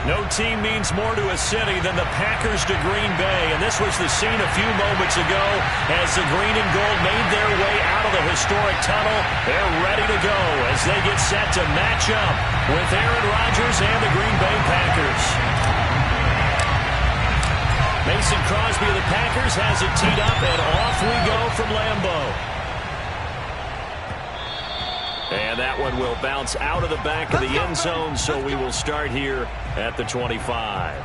No team means more to a city than the Packers to Green Bay, and this was the scene a few moments ago as the green and gold made their way out of the historic tunnel. They're ready to go as they get set to match up with Aaron Rodgers and the Green Bay Packers. Mason Crosby of the Packers has it teed up, and off we go from Lambeau. And that one will bounce out of the back of the end zone, so we will start here at the 25.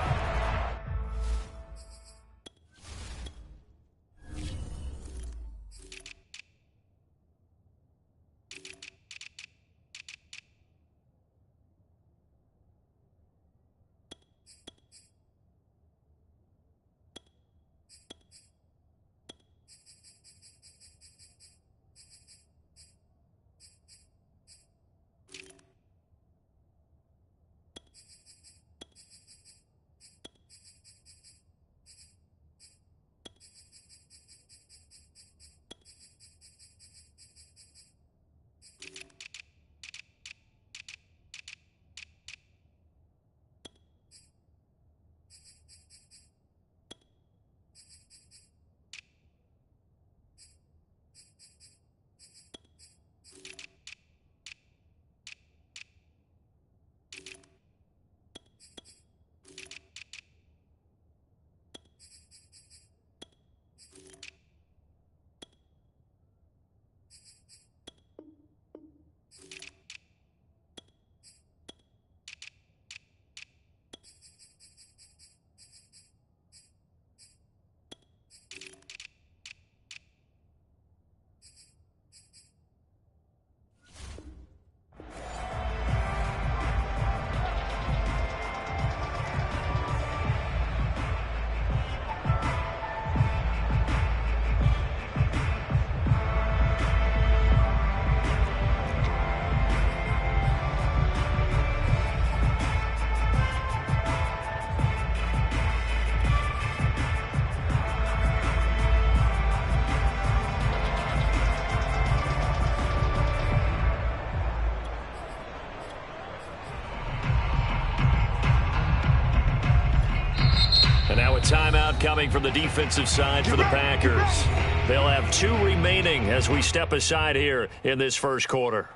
And now a timeout coming from the defensive side for the Packers. They'll have 2 remaining as we step aside here in this first quarter.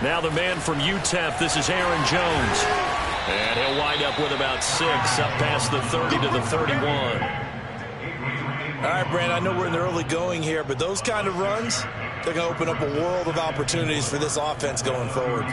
Now the man from UTEP, this is Aaron Jones. And he'll wind up with about 6, up past the 30 to the 31. All right, Brand, I know we're in the early going here, but those kind of runs, they're going to open up a world of opportunities for this offense going forward.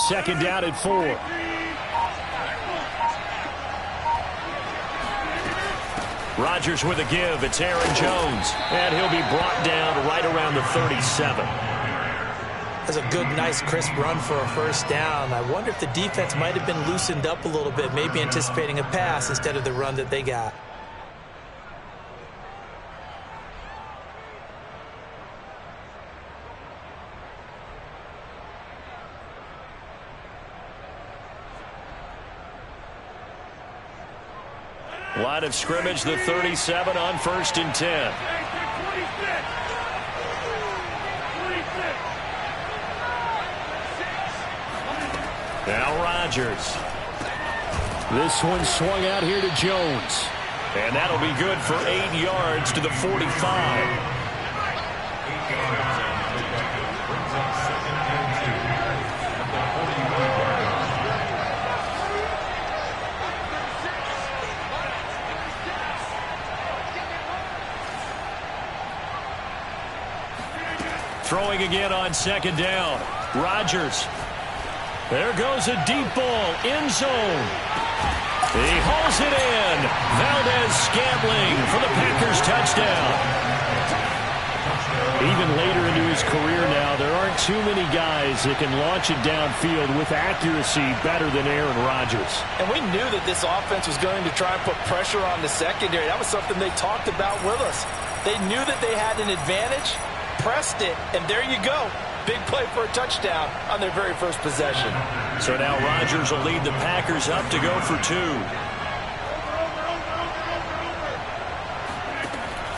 Second down at 4. Rodgers with a give. It's Aaron Jones. And he'll be brought down right around the 37. That's a good, nice, crisp run for a first down. I wonder if the defense might have been loosened up a little bit, maybe anticipating a pass instead of the run that they got. Line of scrimmage, the 37 on 1st and 10. Now Rodgers. This one swung out here to Jones. And that'll be good for 8 yards to the 45. Throwing again on second down. Rodgers. There goes a deep ball. End zone. He hauls it in. Valdez-Scantling for the Packers touchdown. Even later into his career now, there aren't too many guys that can launch it downfield with accuracy better than Aaron Rodgers. And we knew that this offense was going to try and put pressure on the secondary. That was something they talked about with us. They knew that they had an advantage, pressed it, and there you go. Big play for a touchdown on their very first possession. So now Rodgers will lead the Packers up to go for 2.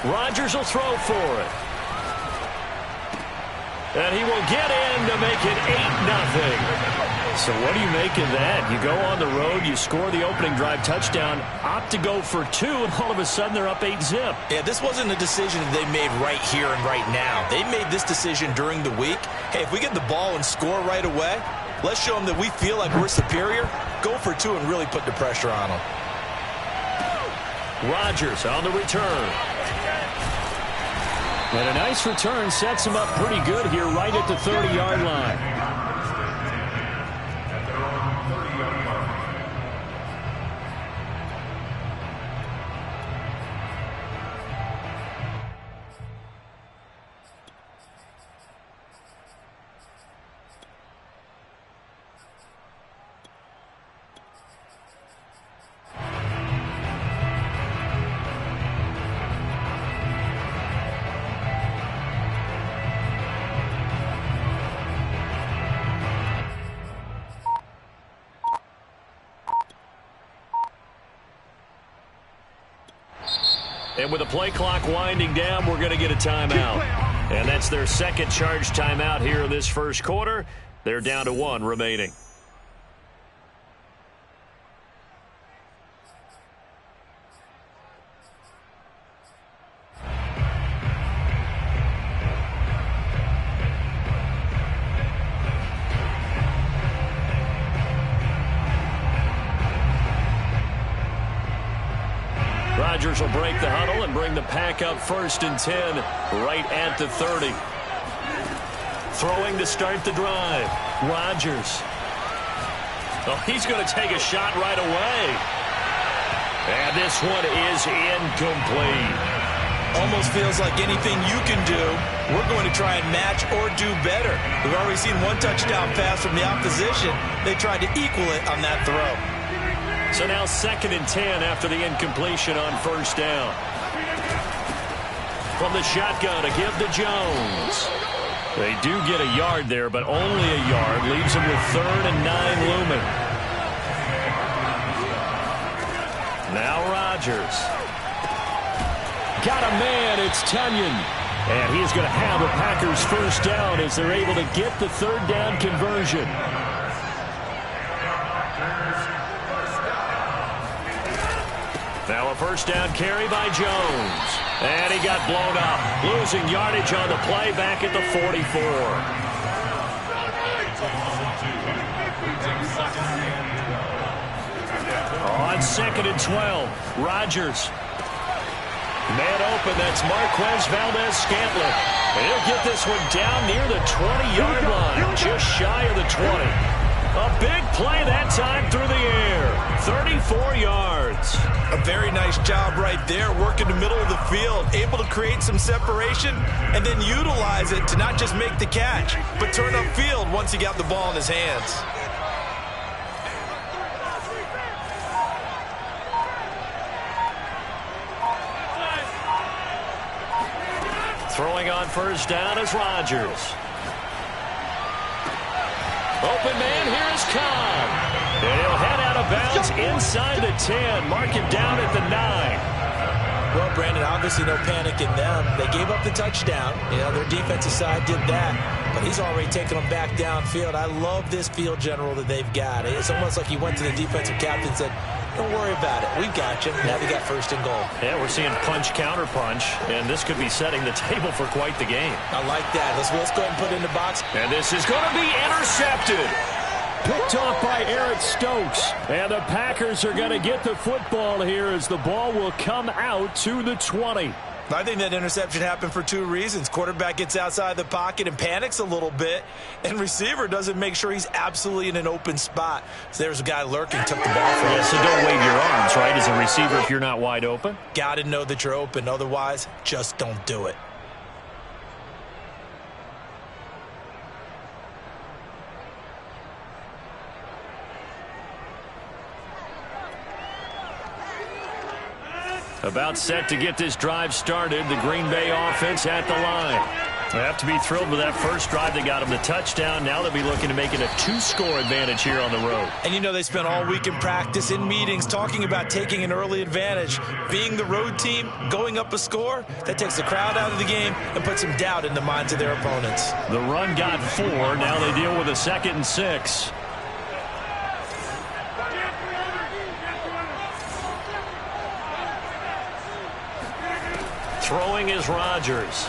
Rodgers will throw for it. And he will get in to make it 8-0. So what do you make of that? You go on the road, you score the opening drive touchdown, opt to go for 2, and all of a sudden they're up 8-zip. Yeah, this wasn't a decision they made right here and right now. They made this decision during the week. Hey, if we get the ball and score right away, let's show them that we feel like we're superior. Go for 2 and really put the pressure on them. Rodgers on the return. And a nice return sets him up pretty good here right at the 30-yard line. And with the play clock winding down, we're going to get a timeout. And that's their second charge timeout here in this first quarter. They're down to 1 remaining. Rodgers will break the huddle and bring the Pack up 1st and 10 right at the 30. Throwing to start the drive. Rodgers. Oh, he's going to take a shot right away. And this one is incomplete. Almost feels like anything you can do, we're going to try and match or do better. We've already seen 1 touchdown pass from the opposition. They tried to equal it on that throw. So now 2nd and 10 after the incompletion on 1st down. From the shotgun, a give to Jones. They do get a yard there, but only a yard. Leaves them with 3rd and 9 looming. Now Rodgers. Got a man, it's Tunyon. And he's going to have a Packers 1st down as they're able to get the 3rd down conversion. Now a 1st down carry by Jones. And he got blown up. Losing yardage on the play back at the 44. On 2nd and 12, Rodgers. Man open, that's Marquez Valdez-Scantling. And he'll get this one down near the 20-yard line, just shy of the 20. A big play that time through the air. 34 yards. A very nice job right there, working the middle of the field, able to create some separation and then utilize it to not just make the catch, but turn upfield once he got the ball in his hands. Throwing on 1st down is Rodgers. Open man, here is Cobb. And he'll head out of bounds inside the 10. Mark him down at the 9. Well, Brandon, obviously no panic in them. They gave up the touchdown. You know, their defensive side did that. But he's already taken them back downfield. I love this field general that they've got. It's almost like he went to the defensive captain and said, don't worry about it. We've got you. Now they got 1st and goal. Yeah, we're seeing punch, counter punch, and this could be setting the table for quite the game. I like that. Let's go ahead and put it in the box. And this is going to be intercepted. Picked off by Eric Stokes. And the Packers are going to get the football here as the ball will come out to the 20. I think that interception happened for two reasons. Quarterback gets outside the pocket and panics a little bit, and receiver doesn't make sure he's absolutely in an open spot. So there's a guy lurking, took the ball from him. Yeah, so don't wave your arms, right, as a receiver if you're not wide open. Got to know that you're open. Otherwise, just don't do it. About set to get this drive started. The Green Bay offense at the line. They have to be thrilled with that first drive. They got them the touchdown. Now they'll be looking to make it a 2-score advantage here on the road. And you know they spent all week in practice, in meetings, talking about taking an early advantage. Being the road team, going up a score, that takes the crowd out of the game and puts some doubt in the minds of their opponents. The run got 4. Now they deal with a 2nd and 6. Throwing is Rodgers.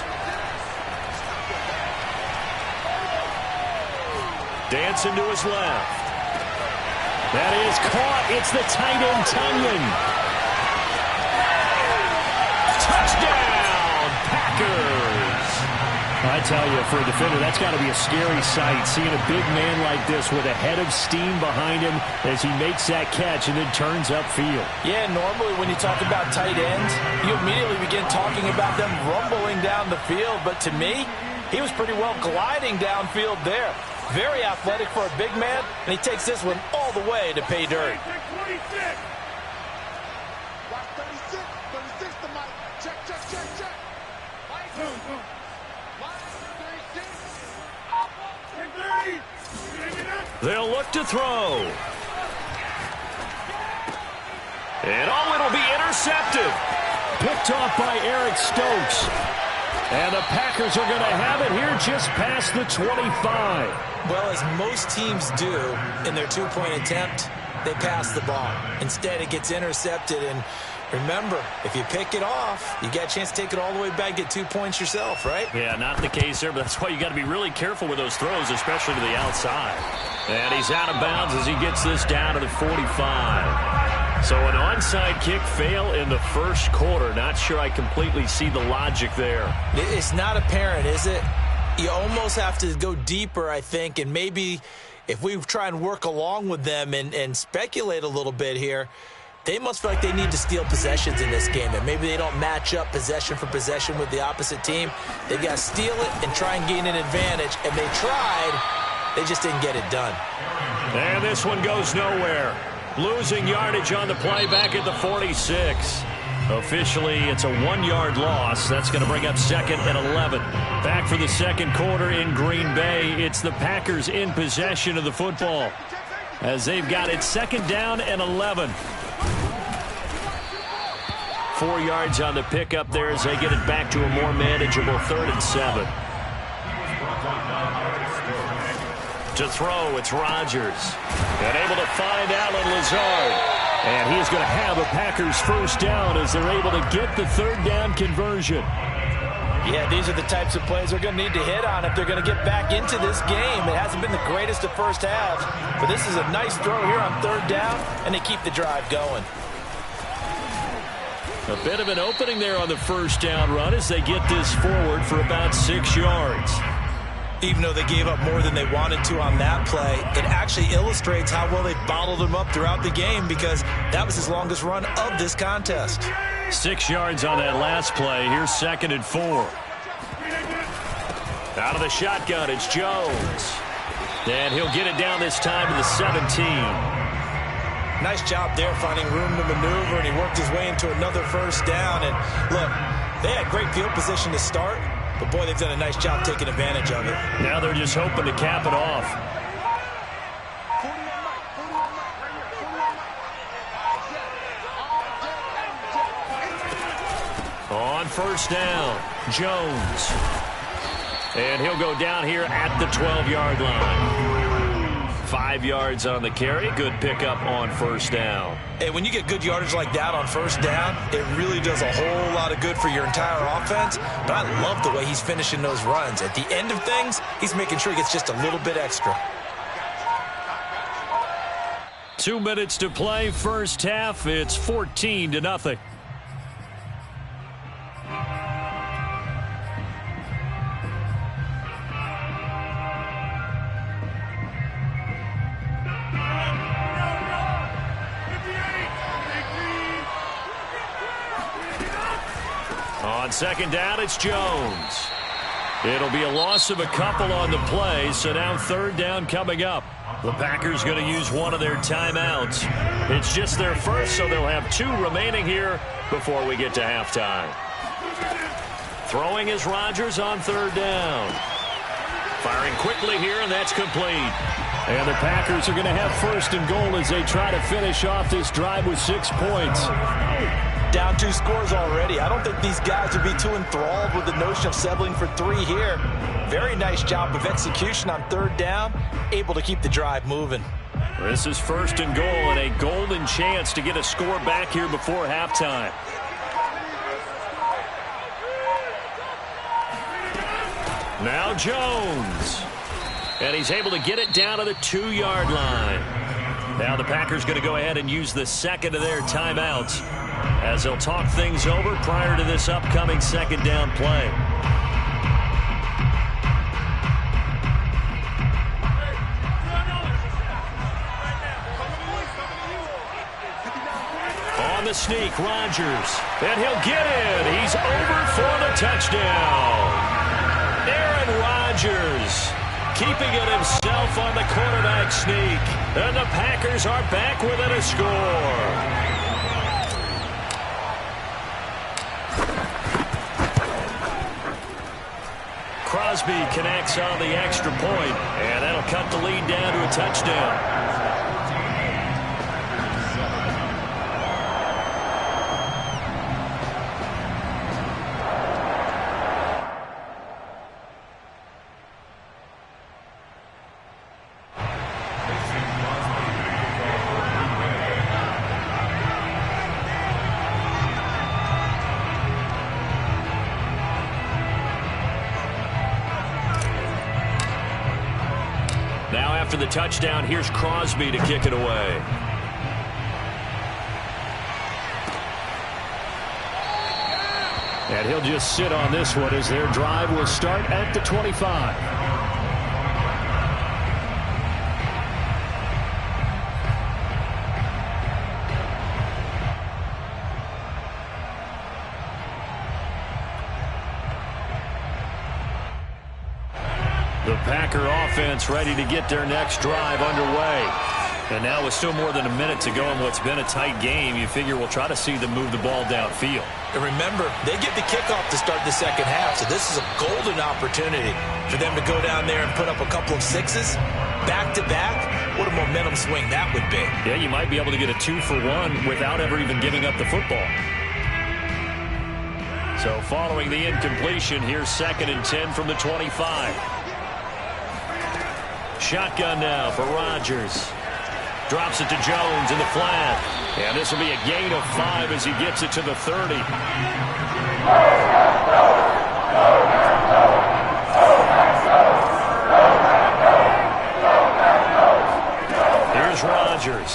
Dancing to his left. That is caught. It's the tight end, Tunyon. Touchdown, Packers. I tell you, for a defender, that's got to be a scary sight, seeing a big man like this with a head of steam behind him as he makes that catch and then turns upfield. Yeah, normally when you talk about tight ends, you immediately begin talking about them rumbling down the field. But to me, he was pretty well gliding downfield there. Very athletic for a big man, and he takes this one all the way to pay dirt. They'll look to throw. And it'll be intercepted. Picked off by Eric Stokes. And the Packers are going to have it here just past the 25. Well, as most teams do in their two-point attempt, they pass the ball. Instead, it gets intercepted. And remember, if you pick it off, you got a chance to take it all the way back, get 2 points yourself, right? Yeah, not the case there, but that's why you got to be really careful with those throws, especially to the outside. And he's out of bounds as he gets this down to the 45. So an onside kick fail in the first quarter. Not sure I completely see the logic there. It's not apparent, is it? You almost have to go deeper, I think, and maybe if we try and work along with them and speculate a little bit here, they must feel like they need to steal possessions in this game, and maybe they don't match up possession for possession with the opposite team. They've got to steal it and try and gain an advantage, and they tried. They just didn't get it done. And this one goes nowhere. Losing yardage on the play back at the 46. Officially, it's a 1-yard loss. That's going to bring up 2nd and 11. Back for the second quarter in Green Bay. It's the Packers in possession of the football as they've got it 2nd down and 11. 4 yards on the pickup there as they get it back to a more manageable 3rd and 7. To throw, it's Rodgers. And able to find Allen Lazard. And he is going to have a Packers first down as they're able to get the 3rd down conversion. Yeah, these are the types of plays they're going to need to hit on if they're going to get back into this game. It hasn't been the greatest of first halves, but this is a nice throw here on 3rd down, and they keep the drive going. A bit of an opening there on the first down run as they get this forward for about 6 yards. Even though they gave up more than they wanted to on that play, it actually illustrates how well they bottled him up throughout the game because that was his longest run of this contest. 6 yards on that last play. Here's 2nd and 4. Out of the shotgun, it's Jones. And he'll get it down this time to the 17. Nice job there finding room to maneuver, and he worked his way into another first down. And look, they had great field position to start. But, boy, they've done a nice job taking advantage of it. Now they're just hoping to cap it off. On first down, Jones. And he'll go down here at the 12-yard line. 5 yards on the carry. Good pickup on first down. Hey, when you get good yardage like that on first down, it really does a whole lot of good for your entire offense. But I love the way he's finishing those runs. At the end of things, he's making sure he gets just a little bit extra. 2 minutes to play, first half. It's 14-0. On second down, it's Jones. It'll be a loss of a couple on the play, so now third down coming up. The Packers going to use one of their timeouts. It's just their first, so they'll have 2 remaining here before we get to halftime. Throwing is Rodgers on third down. Firing quickly here, and that's complete. And the Packers are going to have first and goal as they try to finish off this drive with 6 points. Down 2 scores already. I don't think these guys would be too enthralled with the notion of settling for 3 here. Very nice job of execution on third down, able to keep the drive moving. This is first and goal and a golden chance to get a score back here before halftime. Now Jones. And he's able to get it down to the 2-yard line. Now the Packers going to go ahead and use the second of their timeouts as they'll talk things over prior to this upcoming second down play. On the sneak, Rodgers. And he'll get in. He's over for the touchdown. Aaron Rodgers keeping it himself on the quarterback sneak. And the Packers are back within a score. Crosby connects on the extra point, and that'll cut the lead down to a touchdown. After the touchdown, here's Crosby to kick it away. And he'll just sit on this one as their drive will start at the 25. The Packer offense ready to get their next drive underway. And now with still more than a minute to go in what's been a tight game, you figure we'll try to see them move the ball downfield. And remember, they get the kickoff to start the second half, so this is a golden opportunity for them to go down there and put up a couple of 6s back-to-back. What a momentum swing that would be. Yeah, you might be able to get a 2-for-1 without ever even giving up the football. So following the incompletion, here's 2nd and 10 from the 25. Shotgun now for Rodgers. Drops it to Jones in the flat. And this will be a gain of 5 as he gets it to the 30. Here's Rodgers.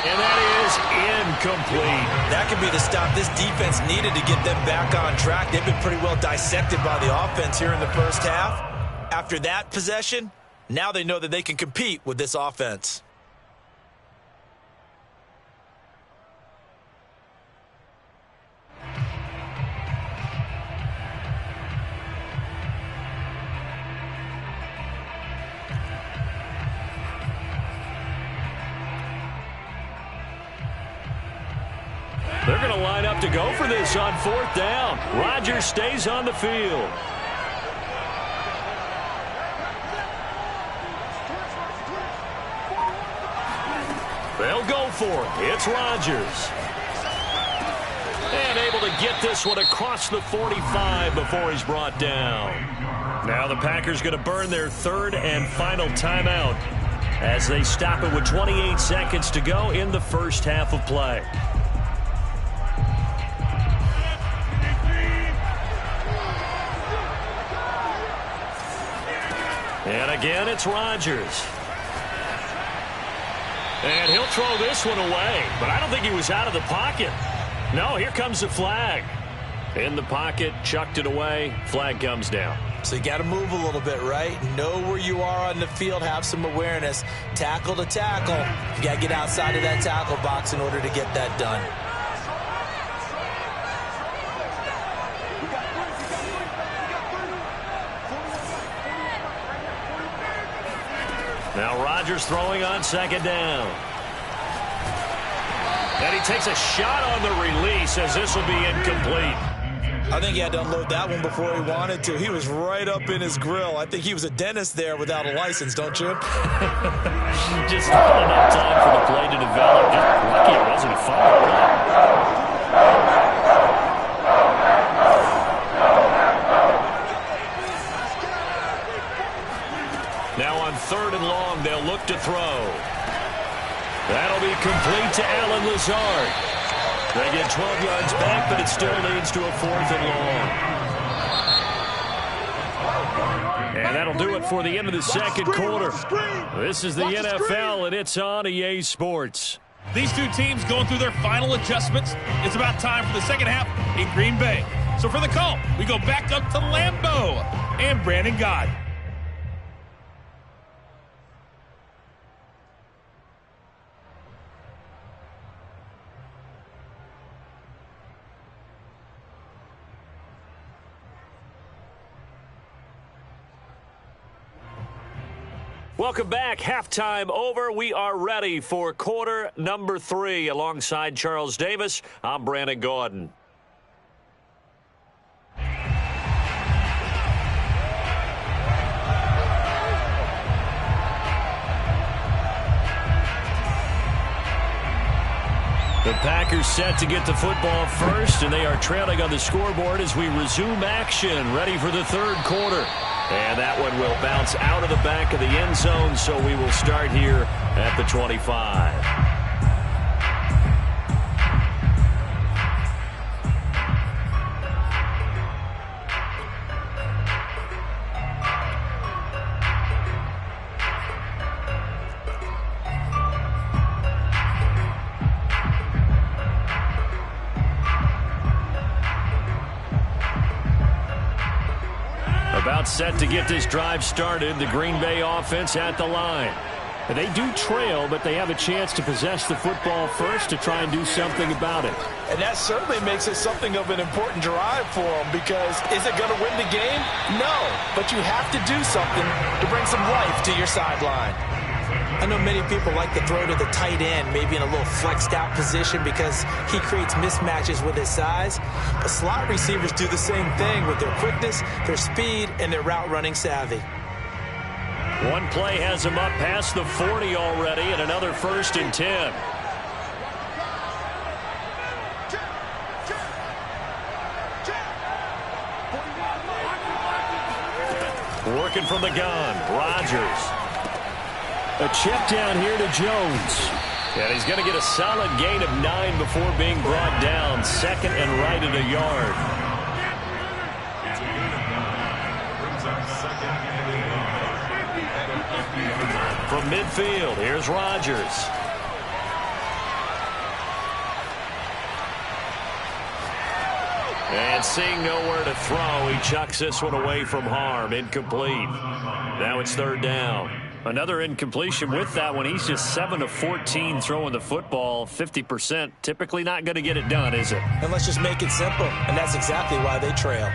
And that is incomplete. That could be the stop this defense needed to get them back on track. They've been pretty well dissected by the offense here in the first half. After that possession, now they know that they can compete with this offense. They're going to line up to go for this on 4th down. Rodgers stays on the field. They'll go for it. It's Rodgers. And able to get this one across the 45 before he's brought down. Now the Packers going to burn their 3rd and final timeout as they stop it with 28 seconds to go in the first half of play. And again, it's Rodgers. And he'll throw this one away, but I don't think he was out of the pocket. No, here comes the flag. In the pocket, chucked it away, flag comes down. So you got to move a little bit, right? Know where you are on the field, have some awareness. Tackle to tackle. You got to get outside of that tackle box in order to get that done. Now Rodgers throwing on second down. And he takes a shot on the release as this will be incomplete. I think he had to unload that one before he wanted to. He was right up in his grill. I think he was a dentist there without a license, don't you? Just not enough time for the play to develop. Just lucky it wasn't a fumble. Now on 3rd and long, they'll look to throw. That'll be complete to Allen Lazard. They get 12 yards back, but it still leads to a 4th and long. And that'll do it for the end of the second quarter. This is the NFL, and it's on EA Sports. These two teams going through their final adjustments. It's about time for the second half in Green Bay. So for the call, we go back up to Lambeau and Brandon Gaudin. Welcome back. Halftime over. We are ready for quarter number 3. Alongside Charles Davis, I'm Brandon Gaudin. The Packers set to get the football first, and they are trailing on the scoreboard as we resume action, ready for the third quarter. And that one will bounce out of the back of the end zone, so we will start here at the 25. About set to get this drive started. The Green Bay offense at the line. They do trail, but they have a chance to possess the football first to try and do something about it. And that certainly makes it something of an important drive for them, because is it going to win the game? No, but you have to do something to bring some life to your sideline. I know many people like to throw to the tight end, maybe in a little flexed out position because he creates mismatches with his size. But slot receivers do the same thing with their quickness, their speed, and their route running savvy. One play has him up past the 40 already, and another 1st and 10. Working from the gun, Rodgers. A check down here to Jones. And he's going to get a solid gain of 9 before being brought down. 2nd and right at a yard. From midfield, here's Rodgers. And seeing nowhere to throw, he chucks this one away from harm. Incomplete. Now it's 3rd down. Another incompletion with that one. He's just 7 of 14 throwing the football, 50%. Typically not going to get it done, is it? And let's just make it simple, and that's exactly why they trail.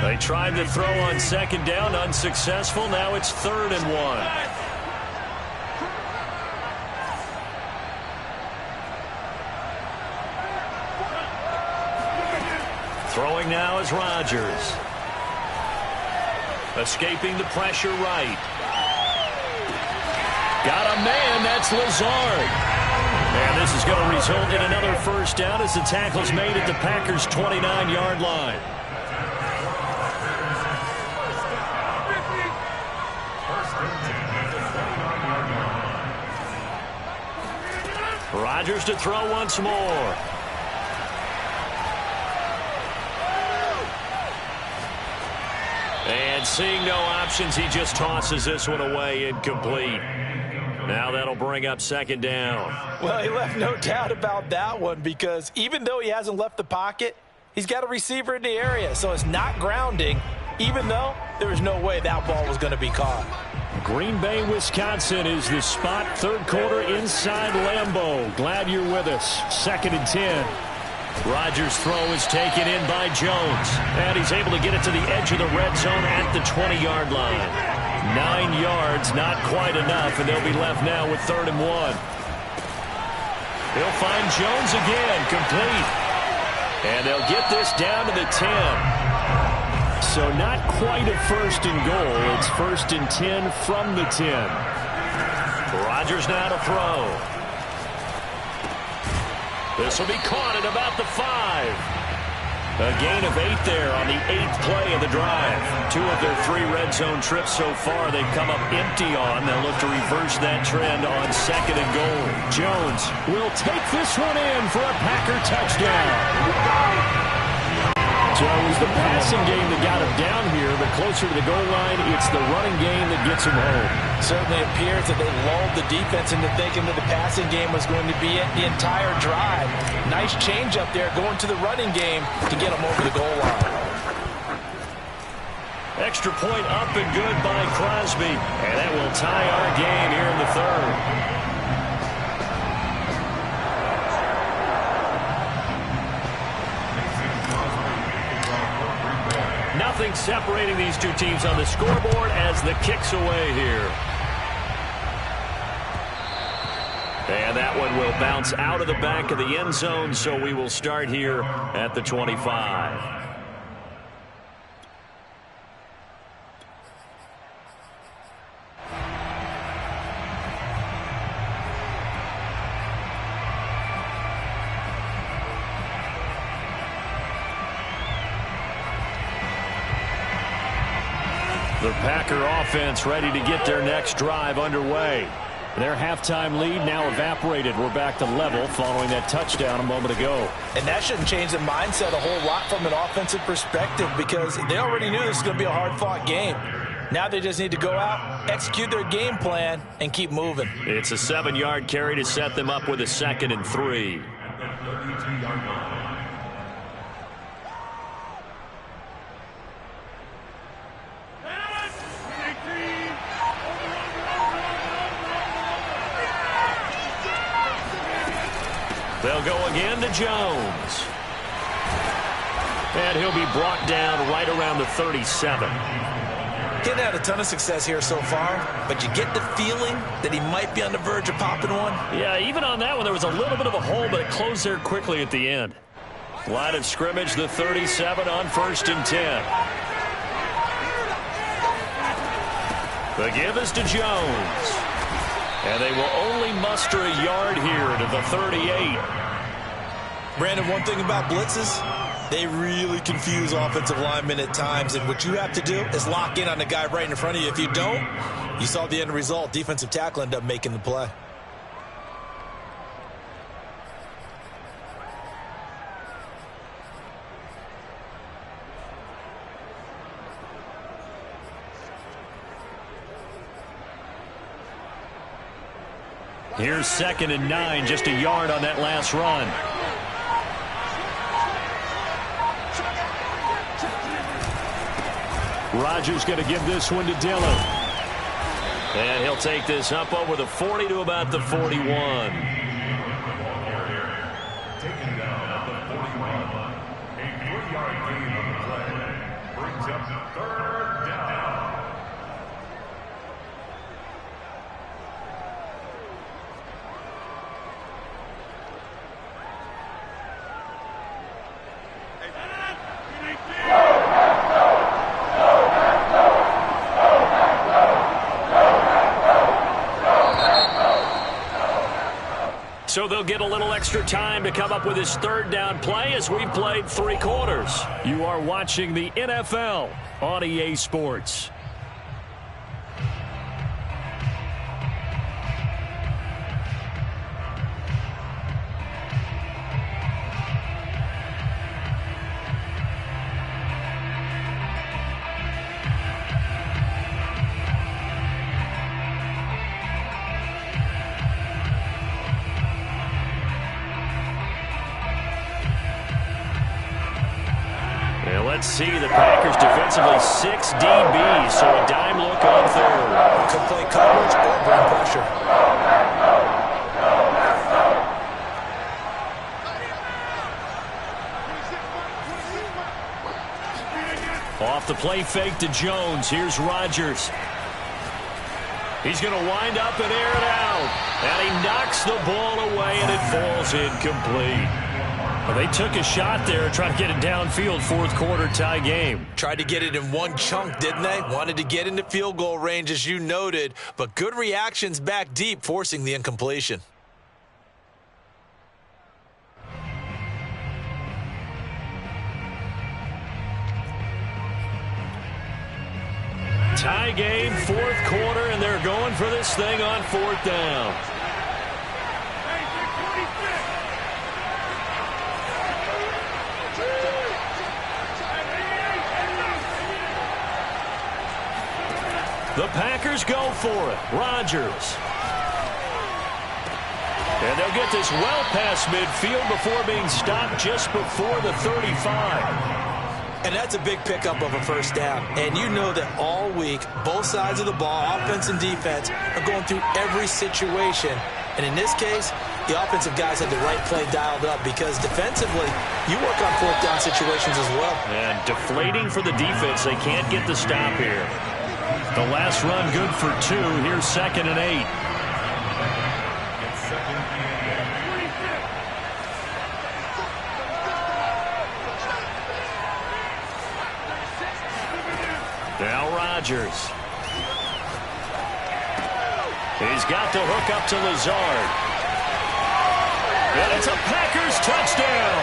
They tried to throw on 2nd down, unsuccessful. Now it's 3rd and 1. Throwing now is Rodgers. Escaping the pressure right. Got a man, that's Lazard. And this is going to result in another 1st down as the tackle's made at the Packers' 29-yard line. Rodgers to throw once more. And seeing no options, he just tosses this one away, incomplete. Now that'll bring up 2nd down. Well, he left no doubt about that one, because even though he hasn't left the pocket, he's got a receiver in the area, so it's not grounding, even though there was no way that ball was going to be caught. Green Bay, Wisconsin is the spot. 3rd quarter inside Lambeau. Glad you're with us. 2nd and 10. Rodgers' throw is taken in by Jones. And he's able to get it to the edge of the red zone at the 20-yard line. 9 yards, not quite enough, and they'll be left now with 3rd and 1. He'll find Jones again, complete. And they'll get this down to the 10. So not quite a 1st and goal. It's 1st and 10 from the 10. Rodgers now to throw. This will be caught at about the 5. A gain of 8 there on the 8th play of the drive. 2 of their 3 red zone trips so far they've come up empty on. They'll look to reverse that trend on 2nd and goal. Jones will take this one in for a Packer touchdown. So it was the passing game that got him down here, but closer to the goal line, it's the running game that gets him home. Certainly appears that they lulled the defense into thinking that the passing game was going to be it the entire drive. Nice change up there going to the running game to get them over the goal line. Extra point up and good by Crosby. And that will tie our game here in the 3rd. Nothing separating these two teams on the scoreboard as the kick's away here. And that one will bounce out of the back of the end zone, so we will start here at the 25. The Packer offense ready to get their next drive underway. Their halftime lead now evaporated. We're back to level following that touchdown a moment ago. And that shouldn't change the mindset a whole lot from an offensive perspective because they already knew this was going to be a hard-fought game. Now they just need to go out, execute their game plan, and keep moving. It's a 7-yard carry to set them up with a 2nd and 3. They'll go again to Jones. And he'll be brought down right around the 37. He's had a ton of success here so far, but you get the feeling that he might be on the verge of popping one. Yeah, even on that one, there was a little bit of a hole, but it closed there quickly at the end. Line of scrimmage, the 37 on 1st and 10. The give is to Jones. And they will only muster a yard here to the 38. Brandon, one thing about blitzes, they really confuse offensive linemen at times. And what you have to do is lock in on the guy right in front of you. If you don't, you saw the end result. Defensive tackle ended up making the play. Here's 2nd and 9, just a yard on that last run. Rodgers going to give this one to Dillon. And he'll take this up over the 40 to about the 41. Taken down at the 41. A 3-yard gain on the play. Brings up 3rd down. So they'll get a little extra time to come up with his 3rd down play as we've played 3 quarters. You are watching the NFL on EA Sports. Let's see, the Packers defensively 6 DBs, so a dime look on 3rd. Could play coverage or bring pressure. Off the play fake to Jones. Here's Rodgers. He's going to wind up and air it out. And he knocks the ball away, and it falls incomplete. Well, they took a shot there, trying to get it downfield, fourth quarter tie game. Tried to get it in one chunk, didn't they? Wanted to get into field goal range, as you noted, but good reactions back deep, forcing the incompletion. Tie game, fourth quarter, and they're going for this thing on fourth down. The Packers go for it. Rodgers. And they'll get this well past midfield before being stopped just before the 35. And that's a big pickup of a first down. And you know that all week, both sides of the ball, offense and defense, are going through every situation. And in this case, the offensive guys had the right play dialed up because defensively, you work on fourth down situations as well. And deflating for the defense. They can't get the stop here. The last run good for 2. Here's 2nd and 8. Now Rodgers. He's got the hook up to Lazard. And it's a Packers touchdown.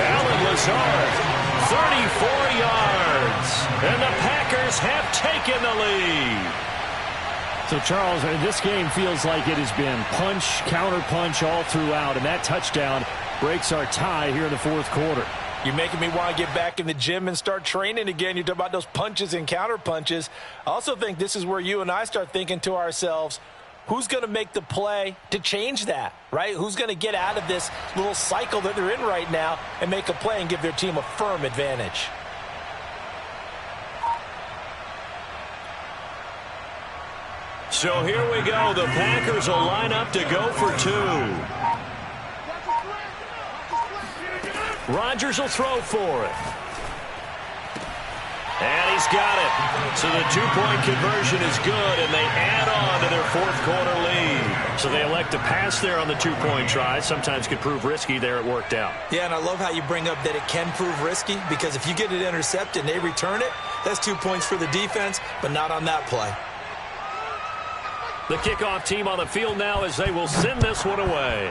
Allen Lazard. 34 yards, and the Packers have taken the lead. So, Charles, this game feels like it has been punch, counter-punch all throughout, and that touchdown breaks our tie here in the fourth quarter. You're making me want to get back in the gym and start training again. You talk about those punches and counter-punches. I also think this is where you and I start thinking to ourselves, who's going to make the play to change that, right? Who's going to get out of this little cycle that they're in right now and make a play and give their team a firm advantage? So here we go. The Packers will line up to go for 2. Rodgers will throw for it. And he's got it. So the 2-point conversion is good, and they add on to their fourth quarter lead. So they elect to pass there on the 2-point try. Sometimes could prove risky. There it worked out. Yeah, and I love how you bring up that it can prove risky, because if you get it intercepted and they return it, that's 2 points for the defense, but not on that play. The kickoff team on the field now as they will send this one away.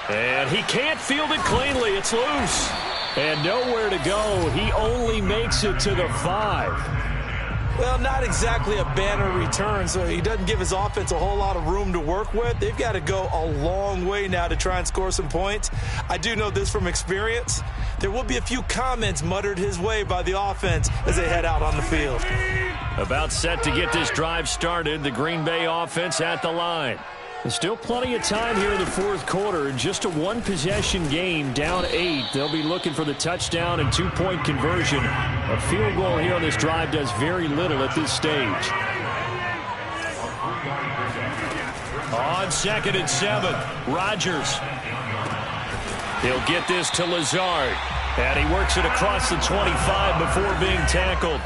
And he can't field it cleanly. It's loose. And nowhere to go. He only makes it to the 5. Well, not exactly a banner return, so he doesn't give his offense a whole lot of room to work with. They've got to go a long way now to try and score some points. I do know this from experience. There will be a few comments muttered his way by the offense as they head out on the field. About set to get this drive started. The Green Bay offense at the line. There's still plenty of time here in the fourth quarter. Just a one-possession game, down 8. They'll be looking for the touchdown and 2-point conversion. A field goal here on this drive does very little at this stage. On 2nd and 7, Rodgers. He'll get this to Lazard. And he works it across the 25 before being tackled.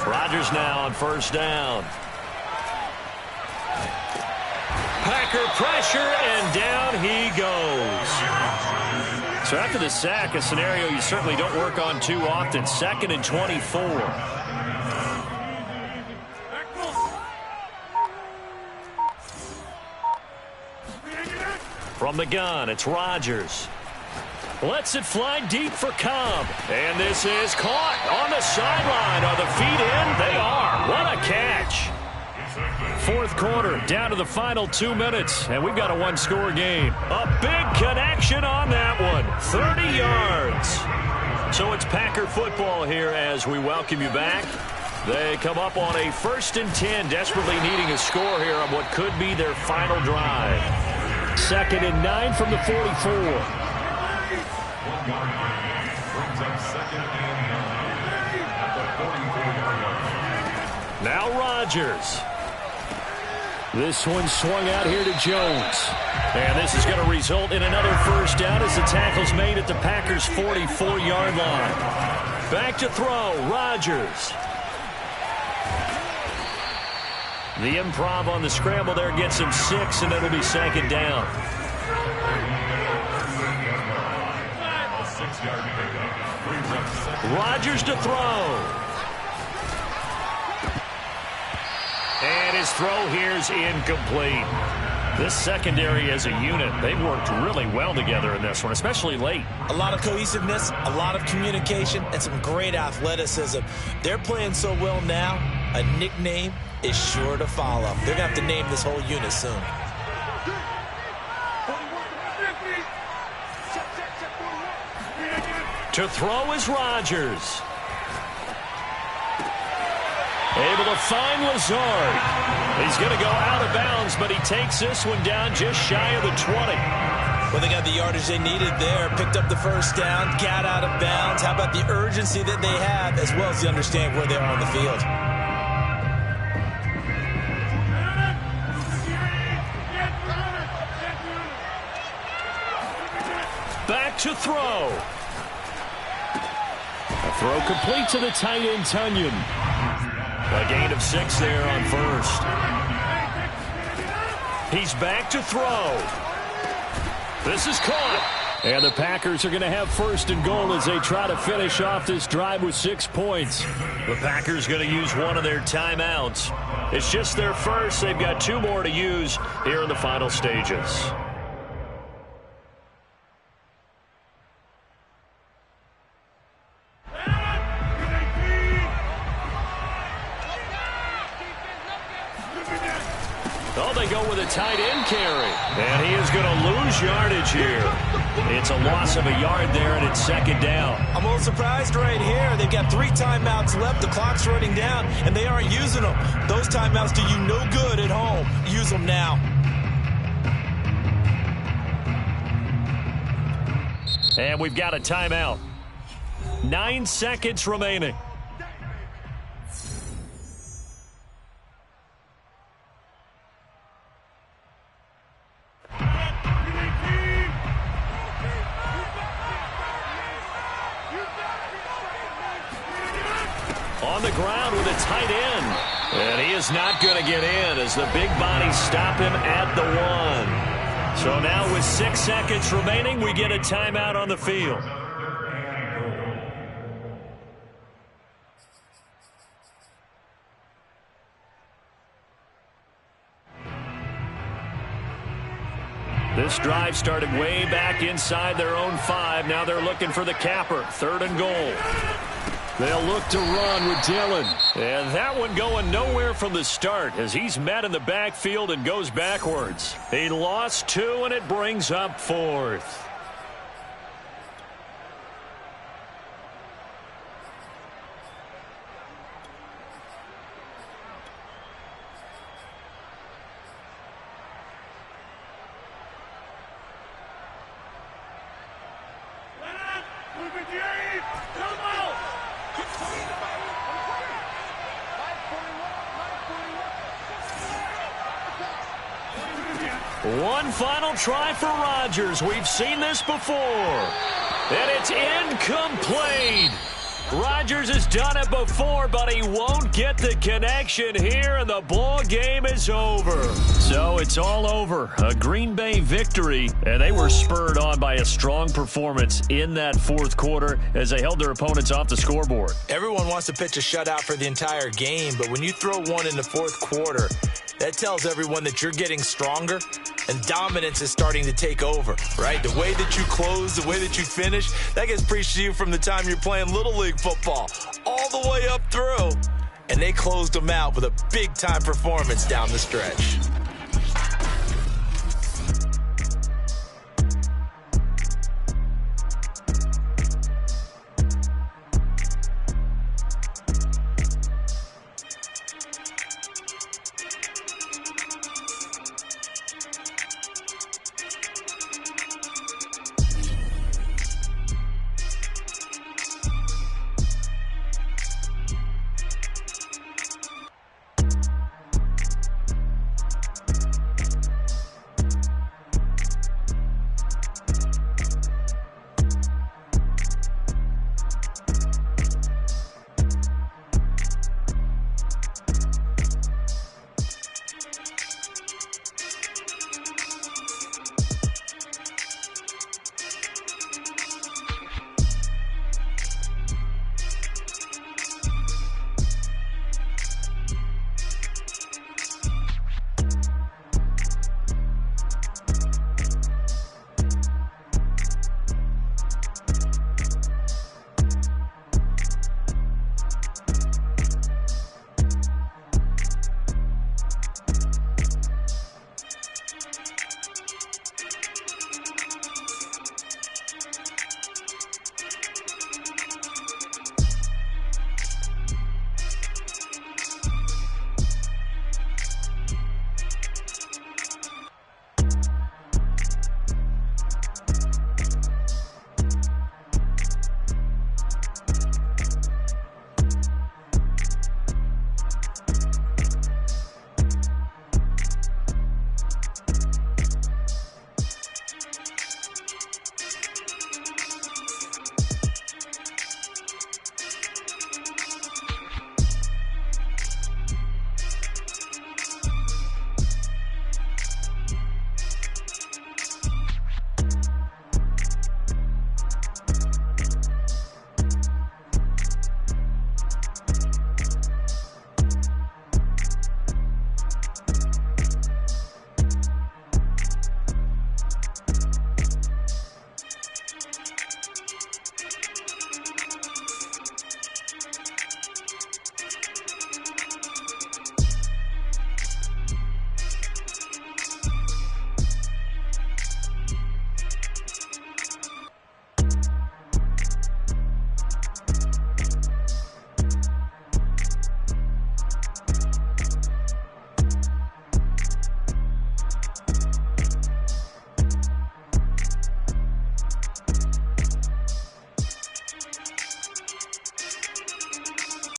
Rodgers now on first down. Packer pressure, and down he goes. So after the sack, a scenario you certainly don't work on too often. 2nd and 24. From the gun, it's Rodgers. Lets it fly deep for Cobb. And this is caught on the sideline. Are the feet in? They are. What a catch. Fourth quarter, down to the final 2 minutes, and we've got a one-score game. A big connection on that one. 30 yards. So it's Packer football here as we welcome you back. They come up on a 1st and 10, desperately needing a score here on what could be their final drive. 2nd and 9 from the 44. Now Rodgers. This one swung out here to Jones. And this is going to result in another first down as the tackle's made at the Packers' 44-yard line. Back to throw, Rodgers. The improv on the scramble there gets him 6, and it'll be second down. Rodgers to throw. And his throw here's incomplete. This secondary as a unit, they've worked really well together in this one, especially late. A lot of cohesiveness, a lot of communication, and some great athleticism. They're playing so well now, a nickname is sure to follow. They're going to have to name this whole unit soon. To throw is Rodgers. Able to find Lazard. He's going to go out of bounds, but he takes this one down just shy of the 20. Well, they got the yardage they needed there. Picked up the first down, got out of bounds. How about the urgency that they have, as well as to understand where they are on the field? Back to throw. A throw complete to the tight end, Tunyon. A gain of 6 there on first. He's back to throw. This is caught. And the Packers are going to have first and goal as they try to finish off this drive with 6 points. The Packers going to use one of their timeouts. It's just their first. They've got 2 more to use here in the final stages. Oh, they go with a tight end carry. And he is going to lose yardage here. It's a loss of a yard there, and it's second down. I'm a little surprised right here. They've got 3 timeouts left. The clock's running down, and they aren't using them. Those timeouts do you no good at home. Use them now. And we've got a timeout. 9 seconds remaining. On the ground with a tight end. And he is not going to get in as the big bodies stop him at the 1. So now with 6 seconds remaining, we get a timeout on the field. This drive started way back inside their own 5. Now they're looking for the capper. 3rd and goal. They'll look to run with Dillon. And that one going nowhere from the start as he's met in the backfield and goes backwards. He lost 2, and it brings up 4th. One final try for Rodgers. We've seen this before. And it's incomplete. Rodgers has done it before, but he won't get the connection here, and the ball game is over. So it's all over. A Green Bay victory, and they were spurred on by a strong performance in that 4th quarter as they held their opponents off the scoreboard. Everyone wants to pitch a shutout for the entire game, but when you throw one in the 4th quarter, that tells everyone that you're getting stronger and dominance is starting to take over, right? The way that you close, the way that you finish, that gets preached to you from the time you're playing Little League football all the way up through. And they closed them out with a big-time performance down the stretch.